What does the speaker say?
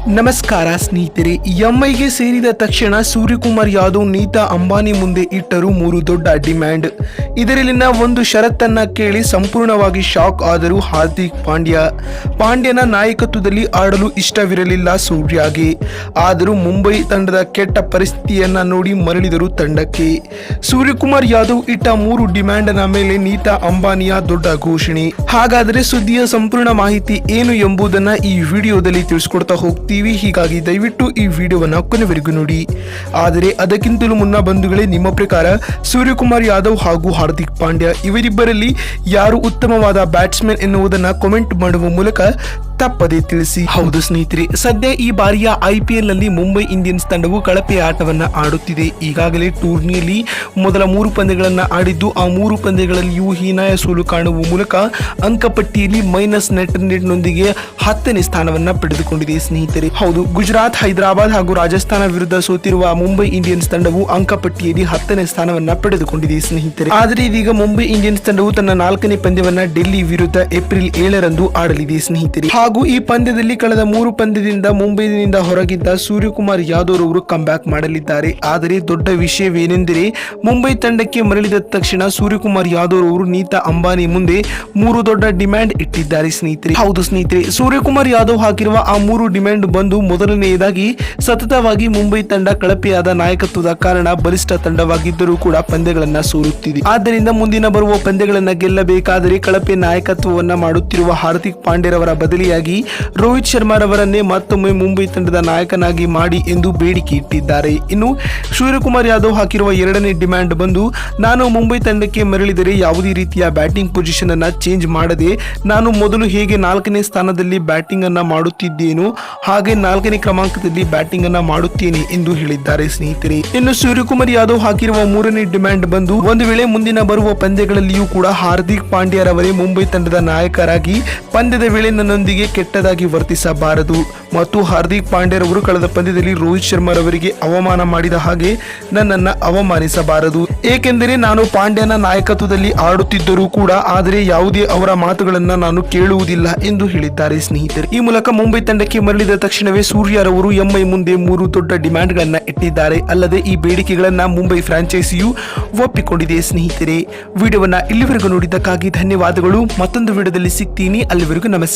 ನಮಸ್ಕಾರ ಸ್ನೇಹಿತರೆ. ಎಂಐಗೆ ಸೇರಿದ ತಕ್ಷಣ ಸೂರ್ಯಕುಮಾರ್ ಯಾದವ್ ನೀತಾ ಅಂಬಾನಿ ಮುಂದೆ ಇಟ್ಟರು 3 ದೊಡ್ಡ ಡಿಮ್ಯಾಂಡ್. ಇದರಲ್ಲಿನ ಒಂದು ಷರತ್ತನ್ನ ಕೇಳಿ ಸಂಪೂರ್ಣವಾಗಿ ಶಾಕ್ ಆದರು ಹಾರ್ದಿಕ್ ಪಾಂಡ್ಯನ ನಾಯಕತ್ವದಲ್ಲಿ ಆಡಲು ಇಷ್ಟವಿರಲಿಲ್ಲ ಸೂರ್ಯಗೆ. ಆದರೂ ಮುಂಬೈ ತಂಡದ ಕೆಟ್ಟ ಪರಿಸ್ಥಿತಿಯನ್ನ ನೋಡಿ ಮರಳಿದರು ತಂಡಕ್ಕೆ. ಸೂರ್ಯಕುಮಾರ್ ಯಾದವ್ ಇಟ್ಟ 3 ಡಿಮ್ಯಾಂಡ್ನ ಮೇಲೆ ನೀತಾ ಅಂಬಾನಿಯ ದೊಡ್ಡ ಘೋಷಣೆ. ಹಾಗಾದರೆ ಸುದ್ದಿಯ ಸಂಪೂರ್ಣ ಮಾಹಿತಿ ಏನು ಎಂಬುದನ್ನ ಈ ವಿಡಿಯೋದಲ್ಲಿ ತಿಳಿಸ್ಕೊಡ್ತಾ ಹೋಗ್ತೀವಿ. ಹೀಗಾಗಿ ದಯವಿಟ್ಟು ಈ ವಿಡಿಯೋವನ್ನ ಕೊನೆವರೆಗೂ ನೋಡಿ. ಆದರೆ ಅದಕ್ಕಿಂತಲೂ ಮುನ್ನ ಬಂಧುಗಳೇ, ನಿಮ್ಮ ಪ್ರಕಾರ ಸೂರ್ಯಕುಮಾರ್ ಯಾದವ್ ಹಾಗೂ ಹಾರ್ದಿಕ್ ಪಾಂಡ್ಯ ಇವರಿಬ್ಬರಲ್ಲಿ ಯಾರು ಉತ್ತಮವಾದ ಬ್ಯಾಟ್ಸ್ಮನ್ ಎನ್ನುವುದನ್ನ ಕಾಮೆಂಟ್ ಮಾಡುವ ಮೂಲಕ ತಪ್ಪದೆ ತಿಳಿಸಿ. ಹೌದು ಸ್ನೇಹಿತರೆ, ಸದ್ಯ ಈ ಬಾರಿಯ IPL ನಲ್ಲಿ ಮುಂಬೈ ಇಂಡಿಯನ್ಸ್ ತಂಡವು ಕಳಪೆ ಆಟವನ್ನ ಆಡುತ್ತಿದೆ. ಈಗಾಗಲೇ ಟೂರ್ನಿಯಲ್ಲಿ ಮೊದಲ 3 ಪಂದ್ಯಗಳನ್ನ ಆಡಿದ್ದು ಆ 3 ಪಂದ್ಯಗಳಲ್ಲಿಯೂ ಹೀನಾಯ ಸೋಲು ಕಾಣುವ ಮೂಲಕ ಅಂಕಪಟ್ಟಿಯಲ್ಲಿ ಮೈನಸ್ ನೆಟ್ನೊಂದಿಗೆ 10ನೇ ಸ್ಥಾನವನ್ನ ಪಡೆದುಕೊಂಡಿದೆ ಸ್ನೇಹಿತರೆ. ಹೌದು, ಗುಜರಾತ್, ಹೈದರಾಬಾದ್ ಹಾಗೂ ರಾಜಸ್ಥಾನ ವಿರುದ್ಧ ಸೋತಿರುವ ಮುಂಬೈ ಇಂಡಿಯನ್ಸ್ ತಂಡವು ಅಂಕಪಟ್ಟಿಯಲ್ಲಿ 10ನೇ ಸ್ಥಾನವನ್ನ ಪಡೆದುಕೊಂಡಿದೆ ಸ್ನೇಹಿತರೆ. ಆದರೆ ಇದೀಗ ಮುಂಬೈ ಇಂಡಿಯನ್ಸ್ ತಂಡವು ತನ್ನ 4ನೇ ಪಂದ್ಯವನ್ನ ಡೆಲ್ಲಿ ವಿರುದ್ಧ ಏಪ್ರಿಲ್ 7ರಂದು ಆಡಲಿದೆ ಸ್ನೇಹಿತರೆ. ಹಾಗೂ ಈ ಪಂದ್ಯದಲ್ಲಿ ಕಳೆದ 3 ಪಂದ್ಯದಿಂದ ಮುಂಬೈನಿಂದ ಹೊರಗಿದ್ದ ಸೂರ್ಯಕುಮಾರ್ ಯಾದವ್ ಅವರು ಕಂಬ್ಯಾಕ್ ಮಾಡಲಿದ್ದಾರೆ. ಆದರೆ ದೊಡ್ಡ ವಿಷಯವೇನೆಂದರೆ, ಮುಂಬೈ ತಂಡಕ್ಕೆ ಮರಳಿದ ತಕ್ಷಣ ಸೂರ್ಯಕುಮಾರ್ ಯಾದವ್ ಅವರು ನೀತಾ ಅಂಬಾನಿ ಮುಂದೆ 3 ದೊಡ್ಡ ಡಿಮ್ಯಾಂಡ್ ಇಟ್ಟಿದ್ದಾರೆ ಸ್ನೇಹಿತರೆ. ಹೌದು ಸ್ನೇಹಿತರೆ, ಸೂರ್ಯಕುಮಾರ್ ಯಾದವ್ ಹಾಕಿರುವ ಆ 3 ಡಿಮ್ಯಾಂಡ್ ಬಂದು ಮೊದಲನೆಯದಾಗಿ ಸತತವಾಗಿ ಮುಂಬೈ ತಂಡ ಕಳಪೆಯಾದ ನಾಯಕತ್ವದ ಕಾರಣ ಬಲಿಷ್ಠ ತಂಡವಾಗಿದ್ದರೂ ಕೂಡ ಪಂದ್ಯಗಳನ್ನ ಸೋಲುತ್ತಿದೆ. ಆದ್ದರಿಂದ ಮುಂದಿನ ಬರುವ ಪಂದ್ಯಗಳನ್ನ ಗೆಲ್ಲಬೇಕಾದರೆ ಕಳಪೆ ನಾಯಕತ್ವವನ್ನ ಮಾಡುತ್ತಿರುವ ಹಾರ್ದಿಕ್ ಪಾಂಡ್ಯರವರ ಬದಲಿಯಾಗಿ ರೋಹಿತ್ ಶರ್ಮಾರವರನ್ನೇ ಮತ್ತೊಮ್ಮೆ ಮುಂಬೈ ತಂಡದ ನಾಯಕನಾಗಿ ಮಾಡಿ ಎಂದು ಬೇಡಿಕೆ ಇಟ್ಟಿದ್ದಾರೆ. ಇನ್ನು ಸೂರ್ಯಕುಮಾರ್ ಯಾದವ್ ಹಾಕಿರುವ 2ನೇ ಡಿಮ್ಯಾಂಡ್ ಬಂದು, ನಾನು ಮುಂಬೈ ತಂಡಕ್ಕೆ ಮರಳಿದರೆ ಯಾವುದೇ ರೀತಿಯ ಬ್ಯಾಟಿಂಗ್ ಪೊಸಿಷನ್ ಅನ್ನ ಚೇಂಜ್ ಮಾಡದೆ ನಾನು ಮೊದಲು ಹೇಗೆ 4ನೇ ಸ್ಥಾನದಲ್ಲಿ ಬ್ಯಾಟಿಂಗ್ ಅನ್ನ ಮಾಡುತ್ತಿದ್ದೇನೋ ಹಾಗೆ 4ನೇ ಕ್ರಮಾಂಕದಲ್ಲಿ ಬ್ಯಾಟಿಂಗ್ ಅನ್ನ ಮಾಡುತ್ತೇನೆ ಎಂದು ಹೇಳಿದ್ದಾರೆ ಸ್ನೇಹಿತರೆ. ಇನ್ನು ಸೂರ್ಯಕುಮಾರ್ ಯಾದವ್ ಹಾಕಿರುವ 3ನೇ ಡಿಮ್ಯಾಂಡ್ ಬಂದು, ಒಂದು ವೇಳೆ ಮುಂದಿನ ಬರುವ ಪಂದ್ಯಗಳಲ್ಲಿಯೂ ಕೂಡ ಹಾರ್ದಿಕ್ ಪಾಂಡ್ಯರವರೇ ಮುಂಬೈ ತಂಡದ ನಾಯಕರಾಗಿ ಪಂದ್ಯದ ವೇಳೆ ನನ್ನೊಂದಿಗೆ ಕೆಟ್ಟದಾಗಿ ವರ್ತಿಸಬಾರದು ಮತ್ತು ಹಾರ್ದಿಕ್ ಪಾಂಡ್ಯರವರು ಕಳೆದ ಪಂದ್ಯದಲ್ಲಿ ರೋಹಿತ್ ಶರ್ಮಾರವರಿಗೆ ಅವಮಾನ ಮಾಡಿದ ಹಾಗೆ ನನ್ನನ್ನ ಅವಮಾನಿಸಬಾರದು. ಏಕೆಂದರೆ ನಾನು ಪಾಂಡ್ಯನ ನಾಯಕತ್ವದಲ್ಲಿ ಆಡುತ್ತಿದ್ದರೂ ಕೂಡ ಆದರೆ ಯಾವುದೇ ಅವರ ಮಾತುಗಳನ್ನ ನಾನು ಕೇಳುವುದಿಲ್ಲ ಎಂದು ಹೇಳಿದ್ದಾರೆ ಸ್ನೇಹಿತರೆ. ಈ ಮೂಲಕ ಮುಂಬೈ ತಂಡಕ್ಕೆ ಮರಳಿದ ತಕ್ಷಣವೇ ಸೂರ್ಯರವರು ಎಂಐ ಮುಂದೆ 3 ದೊಡ್ಡ ಡಿಮ್ಯಾಂಡ್ ಗಳನ್ನ ಇಟ್ಟಿದ್ದಾರೆ. ಅಲ್ಲದೆ ಈ ಬೇಡಿಕೆಗಳನ್ನ ಮುಂಬೈ ಫ್ರಾಂಚೈಸಿಯು ಒಪ್ಪಿಕೊಂಡಿದೆ ಸ್ನೇಹಿತರೆ. ವಿಡಿಯೋವನ್ನ ಇಲ್ಲಿವರೆಗೂ ನೋಡಿದ್ದಕ್ಕಾಗಿ ಧನ್ಯವಾದಗಳು. ಮತ್ತೊಂದು ವಿಡಿಯೋದಲ್ಲಿ ಸಿಗ್ತೀನಿ. ಅಲ್ಲಿವರೆಗೂ ನಮಸ್ಕಾರ.